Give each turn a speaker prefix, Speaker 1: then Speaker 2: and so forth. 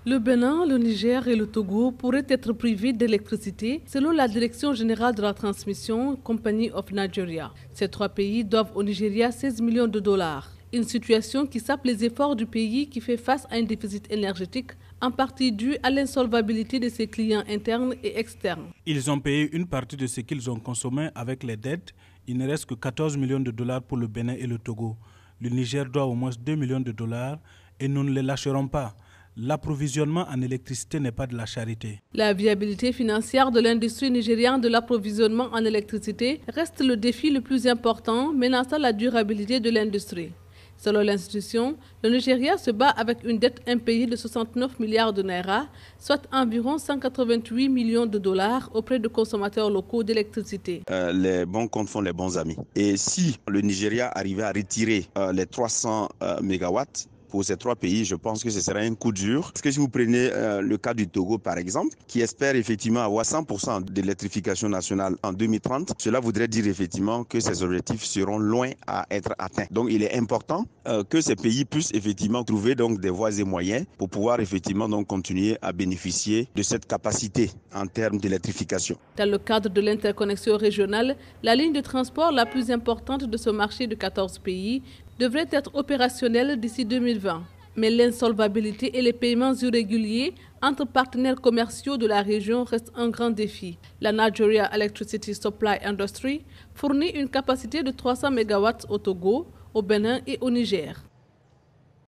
Speaker 1: Le Bénin, le Niger et le Togo pourraient être privés d'électricité selon la Direction générale de la transmission, Company of Nigeria. Ces trois pays doivent au Nigeria 16 millions de dollars. Une situation qui sape les efforts du pays qui fait face à un déficit énergétique, en partie dû à l'insolvabilité de ses clients internes et externes.
Speaker 2: Ils ont payé une partie de ce qu'ils ont consommé avec les dettes. Il ne reste que 14 millions de dollars pour le Bénin et le Togo. Le Niger doit au moins 2 millions de dollars et nous ne les lâcherons pas. L'approvisionnement en électricité n'est pas de la charité.
Speaker 1: La viabilité financière de l'industrie nigériane de l'approvisionnement en électricité reste le défi le plus important menaçant la durabilité de l'industrie. Selon l'institution, le Nigeria se bat avec une dette impayée de 69 milliards de naira, soit environ 188 millions de dollars auprès de consommateurs locaux d'électricité.
Speaker 3: Les bons comptes font les bons amis. Et si le Nigeria arrivait à retirer les 300 mégawatts, pour ces trois pays, je pense que ce serait un coup dur. Parce que si vous prenez le cas du Togo, par exemple, qui espère effectivement avoir 100% d'électrification nationale en 2030, cela voudrait dire effectivement que ces objectifs seront loin à être atteints. Donc, il est important que ces pays puissent effectivement trouver donc des voies et moyens pour pouvoir effectivement donc continuer à bénéficier de cette capacité en termes d'électrification.
Speaker 1: Dans le cadre de l'interconnexion régionale, la ligne de transport la plus importante de ce marché de 14 pays devrait être opérationnelle d'ici 2020. Mais l'insolvabilité et les paiements irréguliers entre partenaires commerciaux de la région restent un grand défi. La Nigeria Electricity Supply Industry fournit une capacité de 300 MW au Togo, au Bénin et au Niger.